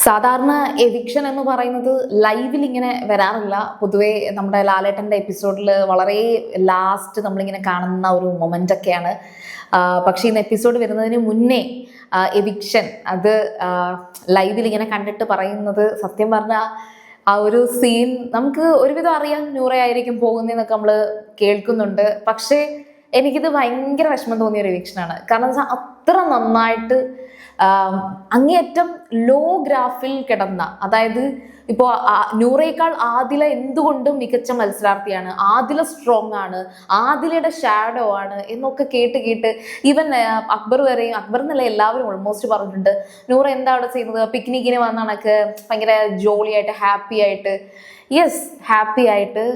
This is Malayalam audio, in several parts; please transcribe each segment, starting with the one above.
സാധാരണ എവിക്ഷൻ എന്ന് പറയുന്നത് ലൈവിൽ ഇങ്ങനെ വരാറില്ല. പൊതുവേ നമ്മുടെ ലാലേട്ടൻ്റെ എപ്പിസോഡിൽ വളരെ ലാസ്റ്റ് നമ്മളിങ്ങനെ കാണുന്ന ഒരു മൊമെൻ്റ് ഒക്കെയാണ്. പക്ഷേ ഇന്ന് എപ്പിസോഡ് വരുന്നതിന് മുന്നേ എവിക്ഷൻ അത് ലൈവിൽ ഇങ്ങനെ കണ്ടിട്ട് പറയുന്നത്, സത്യം പറഞ്ഞാൽ ആ ഒരു സീൻ നമുക്ക് ഒരുവിധം അറിയാം നൂറയായിരിക്കും പോകുന്നതെന്നൊക്കെ നമ്മൾ കേൾക്കുന്നുണ്ട്. പക്ഷേ എനിക്കിത് ഭയങ്കര വിഷമം തോന്നിയ ഒരു എവിക്ഷനാണ്. കാരണം വെച്ചാൽ അത്ര നന്നായിട്ട് അങ്ങേയറ്റം ലോ ഗ്രാഫിൽ കിടന്ന, അതായത് ഇപ്പോൾ നൂറയേക്കാൾ ആദില എന്തുകൊണ്ടും മികച്ച മത്സരാർത്ഥിയാണ്, ആദില സ്ട്രോങ് ആണ്, ആദിലയുടെ ഷാഡോ ആണ് എന്നൊക്കെ കേട്ട് ഈവൻ അക്ബർ വരെയും, അക്ബർ എന്നല്ല എല്ലാവരും ഓൾമോസ്റ്റ് പറഞ്ഞിട്ടുണ്ട് നൂറ എന്താ അവിടെ ചെയ്യുന്നത്, പിക്നിക്കിന് വന്ന കണക്ക് ഭയങ്കര ജോളിയായിട്ട് ഹാപ്പി ആയിട്ട്, യെസ് ഹാപ്പി ആയിട്ട്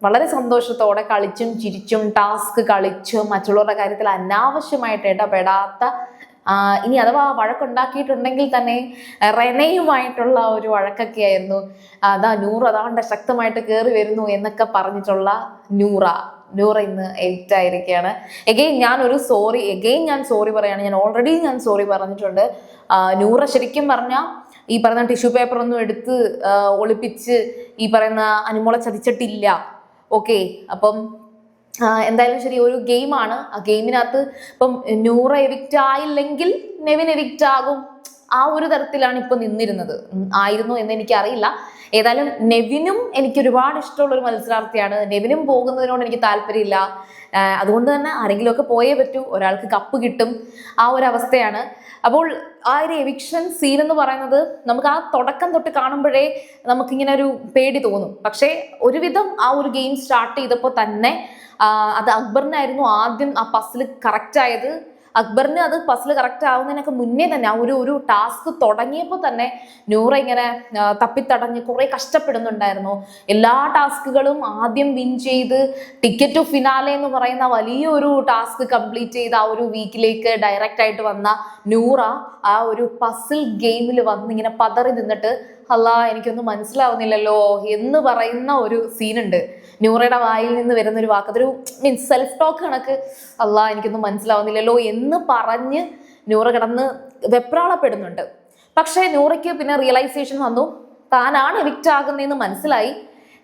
വളരെ സന്തോഷത്തോടെ കളിച്ചും ചിരിച്ചും ടാസ്ക് കളിച്ചും മറ്റുള്ളവരുടെ കാര്യത്തിൽ അനാവശ്യമായിട്ട് ഇടപെടാത്ത, ഇനി അഥവാ വഴക്കുണ്ടാക്കിയിട്ടുണ്ടെങ്കിൽ തന്നെ റെനയുമായിട്ടുള്ള ഒരു വഴക്കൊക്കെ ആയിരുന്നു. നൂറ അതാണ്ട് ശക്തമായിട്ട് കയറി വരുന്നു എന്നൊക്കെ പറഞ്ഞിട്ടുള്ള നൂറ ഇന്ന് എവിക്റ്റ് ആയിരിക്കുകയാണ്. ഞാൻ സോറി പറയാണ്. ഞാൻ ഓൾറെഡി സോറി പറഞ്ഞിട്ടുണ്ട്. നൂറ ശരിക്കും പറഞ്ഞാൽ ഈ പറയുന്ന ടിഷ്യൂ പേപ്പർ ഒന്നും എടുത്ത് ഒളിപ്പിച്ച് ഈ പറയുന്ന അനുമോളെ ചതിച്ചിട്ടില്ല. ഓക്കെ, അപ്പം എന്തായാലും ശരി, ഒരു ഗെയിമാണ്. ആ ഗെയിമിനകത്ത് ഇപ്പം നൂറ എവിക്റ്റ് ആയില്ലെങ്കിൽ നെവിൻ എവിക്റ്റ് ആകും, ആ ഒരു തരത്തിലാണ് ഇപ്പൊ നിന്നിരുന്നത്. ആയിരുന്നു എന്ന് എനിക്കറിയില്ല. ഏതായാലും നെവിനും എനിക്ക് ഒരുപാട് ഇഷ്ടമുള്ള ഒരു മത്സരാർത്ഥിയാണ്. നെവിനും പോകുന്നതിനോട് എനിക്ക് താല്പര്യമില്ല. അതുകൊണ്ട് തന്നെ ആരെങ്കിലുമൊക്കെ പോയേ പറ്റൂ, ഒരാൾക്ക് കപ്പ് കിട്ടും, ആ ഒരു അവസ്ഥയാണ്. അപ്പോൾ ആ ഒരു എവിക്ഷൻ സീൻ എന്ന് പറയുന്നത് നമുക്ക് ആ തുടക്കം തൊട്ട് കാണുമ്പോഴേ നമുക്കിങ്ങനെ ഒരു പേടി തോന്നും. പക്ഷേ ഒരുവിധം ആ ഒരു ഗെയിം സ്റ്റാർട്ട് ചെയ്തപ്പോൾ തന്നെ അത് അക്ബറിനായിരുന്നു ആദ്യം ആ പസിൽ കറക്റ്റ് ആയത്. അക്ബറിന് അത് പസിൽ കറക്റ്റ് ആവുന്നതിനൊക്കെ മുന്നേ തന്നെ ആ ഒരു ടാസ്ക് തുടങ്ങിയപ്പോൾ തന്നെ നൂറ ഇങ്ങനെ തപ്പിത്തടഞ്ഞ് കുറെ കഷ്ടപ്പെടുന്നുണ്ടായിരുന്നു. എല്ലാ ടാസ്കുകളും ആദ്യം വിൻ ചെയ്ത് ടിക്കറ്റ് ടു ഫിനാലെ എന്ന് പറയുന്ന വലിയൊരു ടാസ്ക് കംപ്ലീറ്റ് ചെയ്ത് ആ ഒരു വീക്കിലേക്ക് ഡയറക്റ്റ് ആയിട്ട് വന്ന നൂറ ആ ഒരു പസിൽ ഗെയിമിൽ വന്ന് ഇങ്ങനെ പതറി നിന്നിട്ട് എനിക്കൊന്നും മനസ്സിലാവുന്നില്ലല്ലോ എന്ന് പറയുന്ന ഒരു സീനുണ്ട്. നൂറയുടെ വായിൽ നിന്ന് വരുന്ന ഒരു വാക്ക്, അതൊരു മീൻസ് സെൽഫ് ടോക്ക് കണക്ക്, എനിക്കൊന്നും മനസ്സിലാവുന്നില്ലല്ലോ എന്ന് പറഞ്ഞ് നൂറ കിടന്ന് വെപ്രാളപ്പെടുന്നുണ്ട്. പക്ഷേ നൂറയ്ക്ക് പിന്നെ റിയലൈസേഷൻ വന്നു, താനാണ് എവിക്റ്റ് ആകുന്നതെന്ന് മനസ്സിലായി.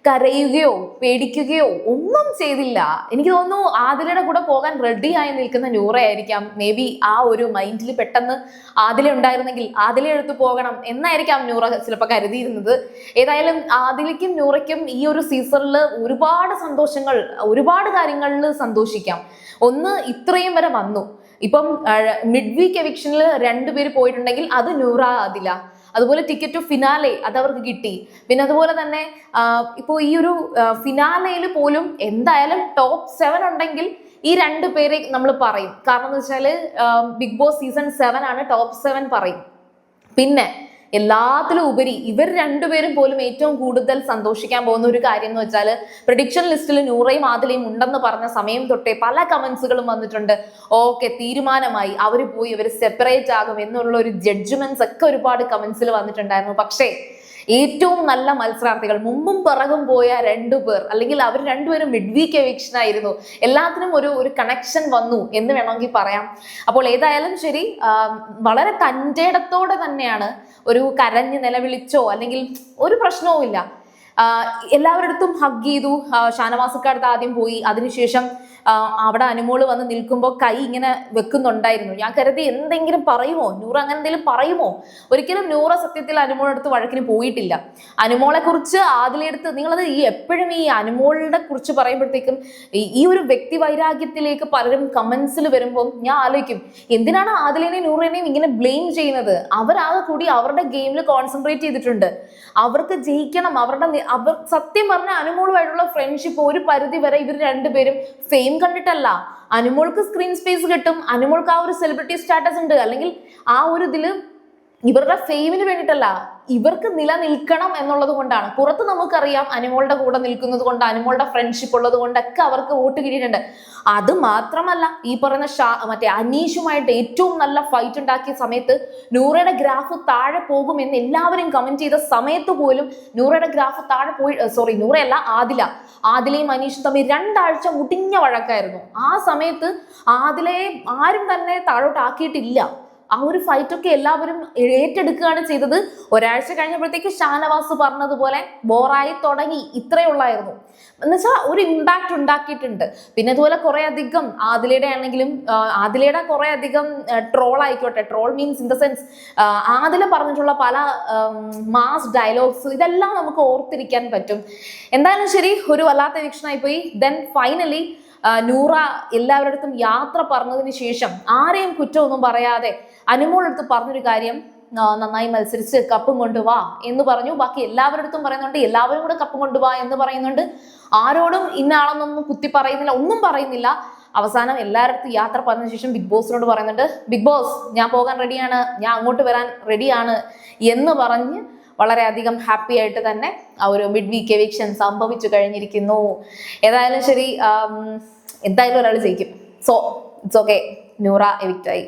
കരയുകയോ പേടിക്കുകയോ ഒന്നും ചെയ്തില്ല. എനിക്ക് തോന്നുന്നു ആദിലയുടെ കൂടെ പോകാൻ റെഡിയായി നിൽക്കുന്ന നൂറയായിരിക്കാം മേ ബി ആ ഒരു മൈൻഡിൽ പെട്ടെന്ന് ആദില ഉണ്ടായിരുന്നെങ്കിൽ ആദില എടുത്ത് പോകണം എന്നായിരിക്കാം നൂറ ചിലപ്പോൾ കരുതിയിരുന്നത്. ഏതായാലും ആദിലയ്ക്കും നൂറയ്ക്കും ഈ ഒരു സീസണിൽ ഒരുപാട് സന്തോഷങ്ങൾ, ഒരുപാട് കാര്യങ്ങളിൽ സന്തോഷിക്കാം. ഒന്ന്, ഇത്രയും വരെ വന്നു. ഇപ്പം മിഡ് വീക്ക് എവിക്ഷനിൽ 2 പേര് പോയിട്ടുണ്ടെങ്കിൽ അത് നൂറ ആദില. അതുപോലെ ടിക്കറ്റ് ടു ഫിനാലെ അത് അവർക്ക് കിട്ടി. പിന്നെ അതുപോലെ തന്നെ ഇപ്പോൾ ഈ ഒരു ഫിനാലയിൽ പോലും എന്തായാലും ടോപ്പ് 7 ഉണ്ടെങ്കിൽ ഈ 2 പേരെ നമ്മൾ പറയും. കാരണം എന്ന് വെച്ചാൽ ബിഗ് ബോസ് സീസൺ 7 ആണ്, ടോപ്പ് 7 പറയും. പിന്നെ എല്ലാത്തിലും ഉപരി ഇവർ 2 പേരും പോലും ഏറ്റവും കൂടുതൽ സന്തോഷിക്കാൻ പോകുന്ന ഒരു കാര്യം എന്ന് വെച്ചാൽ, പ്രഡിക്ഷൻ ലിസ്റ്റിൽ നൂറയും ആദിലയും ഉണ്ടെന്ന് പറഞ്ഞ സമയം തൊട്ടേ പല കമന്റ്സുകളും വന്നിട്ടുണ്ട്. ഓക്കെ, തീരുമാനമായി, അവർ പോയി, അവർ സെപ്പറേറ്റ് ആകും എന്നുള്ള ഒരു ജഡ്ജ്മെന്റ്സ് ഒക്കെ ഒരുപാട് കമന്റ്സിൽ വന്നിട്ടുണ്ടായിരുന്നു. പക്ഷേ ഏറ്റവും നല്ല മത്സരാർത്ഥികൾ, മുമ്പും പിറകും പോയ 2 പേർ, അല്ലെങ്കിൽ അവർ 2 പേരും മിഡ് വീക്ക് എവിക്ഷൻ ആയിരുന്നു. എല്ലാത്തിനും ഒരു കണക്ഷൻ വന്നു എന്ന് വേണമെങ്കിൽ പറയാം. അപ്പോൾ ഏതായാലും ശരി, വളരെ തൻ്റെടത്തോടെ തന്നെയാണ്, ഒരു കരഞ്ഞ് നിലവിളിച്ചോ അല്ലെങ്കിൽ ഒരു പ്രശ്നവും ഇല്ല. എല്ലാവരുടെ അടുത്തും ഹഗ് ചെയ്തു. ഷാനവാസക്കാടുത്ത് ആദ്യം പോയി, അതിനുശേഷം അവിടെ അനുമോള് വന്ന് നിൽക്കുമ്പോൾ കൈ ഇങ്ങനെ വെക്കുന്നുണ്ടായിരുന്നു. ഞാൻ കരുതി എന്തെങ്കിലും പറയുമോ നൂറ, അങ്ങനെ എന്തെങ്കിലും പറയുമോ. ഒരിക്കലും നൂറ സത്യത്തിൽ അനുമോളെടുത്ത് വഴക്കിന് പോയിട്ടില്ല. അനുമോളെ കുറിച്ച് ആദിലെടുത്ത് നിങ്ങളത് എപ്പോഴും ഈ അനുമോളുടെ കുറിച്ച് പറയുമ്പോഴത്തേക്കും ഈ ഒരു വ്യക്തി വൈരാഗ്യത്തിലേക്ക് പലരും കമന്റ്സിൽ വരുമ്പോൾ ഞാൻ ആലോചിക്കും, എന്തിനാണ് ആദിലിനെയും നൂറിനെയും ഇങ്ങനെ ബ്ലെയിം ചെയ്യുന്നത്? അവരാകെ കൂടി അവരുടെ ഗെയിമിൽ കോൺസെൻട്രേറ്റ് ചെയ്തിട്ടുണ്ട്. അവർക്ക് ജയിക്കണം. അവർ സത്യം പറഞ്ഞ അനുമോളുമായിട്ടുള്ള ഫ്രണ്ട്ഷിപ്പ് ഒരു പരിധി വരെ ഇവർ 2 പേരും ഫെയിം കണ്ടിട്ടല്ല. അനുമോൾക്ക് സ്ക്രീൻ സ്പേസ് കിട്ടും, അനുമോൾക്ക് ആ ഒരു സെലിബ്രിറ്റി സ്റ്റാറ്റസ് ഉണ്ട്, അല്ലെങ്കിൽ ആ ഒരു ഇതില് ഇവരുടെ ഫെയിമിന് വേണ്ടിയിട്ടല്ല, ഇവർക്ക് നിലനിൽക്കണം എന്നുള്ളത് കൊണ്ടാണ്. പുറത്ത് നമുക്കറിയാം അനുമോളുടെ കൂടെ നിൽക്കുന്നത് കൊണ്ട്, അനുമോളുടെ ഫ്രണ്ട്ഷിപ്പ് ഉള്ളത് കൊണ്ടൊക്കെ അവർക്ക് വോട്ട് കിട്ടിയിട്ടുണ്ട്. അത് മാത്രമല്ല, ഈ പറയുന്ന മറ്റേ അനീഷുമായിട്ട് ഏറ്റവും നല്ല ഫൈറ്റ് ഉണ്ടാക്കിയ സമയത്ത് നൂറയുടെ ഗ്രാഫ് താഴെ പോകുമെന്ന് എല്ലാവരും കമന്റ് ചെയ്ത സമയത്ത് പോലും നൂറയുടെ ഗ്രാഫ് താഴെ പോയി. നൂറയല്ല, ആദിലയും അനീഷും തമ്മിൽ 2 ആഴ്ച മുടിഞ്ഞ വഴക്കായിരുന്നു. ആ സമയത്ത് ആദിലയെ ആരും തന്നെ താഴോട്ടാക്കിയിട്ടില്ല. ആ ഒരു ഫൈറ്റ് ഒക്കെ എല്ലാവരും ഏറ്റെടുക്കുകയാണ് ചെയ്തത്. ഒരാഴ്ച കഴിഞ്ഞപ്പോഴത്തേക്ക് ഷാനവാസ് പറഞ്ഞതുപോലെ ബോറായി തുടങ്ങി, ഇത്രയേ ഉള്ളായിരുന്നു. എന്നുവെച്ചാൽ ഒരു ഇമ്പാക്ട് ഉണ്ടാക്കിയിട്ടുണ്ട്. പിന്നെ അതുപോലെ കുറെ അധികം ആദിലയുടെ ആണെങ്കിലും ആദിലയുടെ കുറെ അധികം ട്രോൾ ആയിക്കോട്ടെ, troll means in the sense Adila പറഞ്ഞിട്ടുള്ള പല മാസ് ഡയലോഗ്സ് ഇതെല്ലാം നമുക്ക് ഓർത്തിരിക്കാൻ പറ്റും. എന്തായാലും ശരി, ഒരു വല്ലാത്ത വീക്ഷണമായി പോയി. ദെൻ ഫൈനലി നൂറ എല്ലാവരുടെ അടുത്തും യാത്ര പറഞ്ഞതിന് ശേഷം ആരെയും കുറ്റമൊന്നും പറയാതെ അനുമോളടുത്ത് പറഞ്ഞൊരു കാര്യം, നന്നായി മത്സരിച്ച് കപ്പും കൊണ്ടുവാ എന്ന് പറഞ്ഞു. ബാക്കി എല്ലാവരുടെ അടുത്തും പറയുന്നുണ്ട് എല്ലാവരും കൂടെ കപ്പും കൊണ്ടുവാ എന്ന് പറയുന്നുണ്ട്. ആരോടും ഇന്നാളെന്നൊന്നും കുത്തി പറയുന്നില്ല, ഒന്നും പറയുന്നില്ല. അവസാനം എല്ലാവരുടെ യാത്ര പറഞ്ഞ ശേഷം ബിഗ് ബോസിനോട് പറയുന്നുണ്ട്, ബിഗ് ബോസ് ഞാൻ പോകാൻ റെഡിയാണ്, ഞാൻ അങ്ങോട്ട് വരാൻ റെഡിയാണ് എന്ന് പറഞ്ഞ് വളരെയധികം ഹാപ്പി ആയിട്ട് തന്നെ ആ ഒരു മിഡ് വീക്ക് എവിക്ഷൻ സംഭവിച്ചു കഴിഞ്ഞിരിക്കുന്നു. ഏതായാലും ശരി, എന്തായാലും ഒരാൾ ജയിക്കും. സോ ഇറ്റ്സ് ഓക്കെ, നൂറ എവിക്റ്റായി.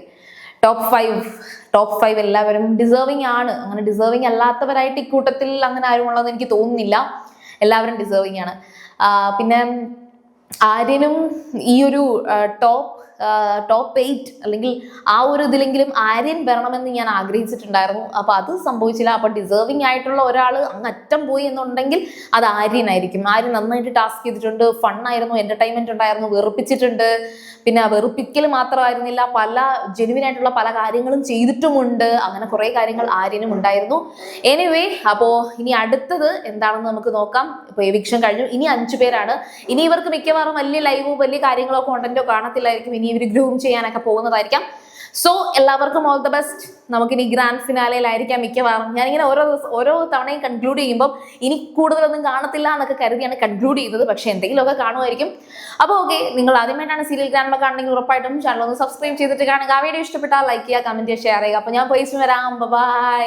ടോപ്പ് ഫൈവ് എല്ലാവരും ഡിസേർവിംഗ് ആണ്. അങ്ങനെ ഡിസേർവിംഗ് അല്ലാത്തവരായിട്ട് ഇക്കൂട്ടത്തിൽ അങ്ങനെ ആരും ഉള്ളതെന്ന് എനിക്ക് തോന്നുന്നില്ല. എല്ലാവരും ഡിസേർവിംഗ് ആണ്. പിന്നെ ആര്യനും ഈ ഒരു ടോപ്പ് 8 അല്ലെങ്കിൽ ആ ഒരു ഇതിലെങ്കിലും ആര്യൻ വരണമെന്ന് ഞാൻ ആഗ്രഹിച്ചിട്ടുണ്ടായിരുന്നു. അപ്പൊ അത് സംഭവിച്ചില്ല. അപ്പൊ ഡിസേർവിംഗ് ആയിട്ടുള്ള ഒരാൾ അങ്ങ് അറ്റം പോയി എന്നുണ്ടെങ്കിൽ അത് ആര്യനായിരിക്കും. ആര്യൻ നന്നായിട്ട് ടാസ്ക് ചെയ്തിട്ടുണ്ട്, ഫണ്ണായിരുന്നു, എന്റർടൈൻമെന്റ് ഉണ്ടായിരുന്നു, വെറുപ്പിച്ചിട്ടുണ്ട്. പിന്നെ വെറുപ്പിക്കൽ മാത്രമായിരുന്നില്ല, പല ജെനുവിൻ ആയിട്ടുള്ള പല കാര്യങ്ങളും ചെയ്തിട്ടുമുണ്ട്. അങ്ങനെ കുറെ കാര്യങ്ങൾ ആര്യനും ഉണ്ടായിരുന്നു. എനിവേ, അപ്പോ ഇനി അടുത്തത് എന്താണെന്ന് നമുക്ക് നോക്കാം. ഇപ്പൊ എവിക്ഷൻ കഴിഞ്ഞു, ഇനി 5 പേരാണ്. ഇനി ഇവർക്ക് മിക്കവാറും വലിയ ലൈവോ വലിയ കാര്യങ്ങളോ കോണ്ടന്റോ കാണത്തില്ലായിരിക്കും. ഇനി ഇവർ ഗ്രൂം ചെയ്യാനൊക്കെ പോകുന്നതായിരിക്കാം. സോ എല്ലാവർക്കും ഓൾ ദ ബെസ്റ്റ്. നമുക്കിനി ഗ്രാൻഡ് ഫിനാലയിലായിരിക്കാം മിക്കവാറും. ഞാനിങ്ങനെ ഓരോ തവണയും കൺക്ലൂഡ് ചെയ്യുമ്പോൾ ഇനി കൂടുതലൊന്നും കാണത്തില്ല എന്നൊക്കെ കരുതിയാണ് കൺക്ലൂഡ് ചെയ്തത്. പക്ഷെ എന്തെങ്കിലുമൊക്കെ കാണുമായിരിക്കും. അപ്പോൾ ഓക്കെ, നിങ്ങൾ ആദ്യമായിട്ടാണ് സീരിയൽ ഗ്രാൻഡ് കാണണമെങ്കിൽ ഉറപ്പായിട്ടും ചാനൽ ഒന്ന് സബ്സ്ക്രൈബ് ചെയ്തിട്ട് കാണുക. ആ വീഡിയോ ഇഷ്ടപ്പെട്ടാൽ ലൈക്ക് ചെയ്യുക, കമന്റ് ചെയ്യുക, ഷെയർ ചെയ്യുക. അപ്പോൾ ഞാൻ പോയി വരാം. ബൈ.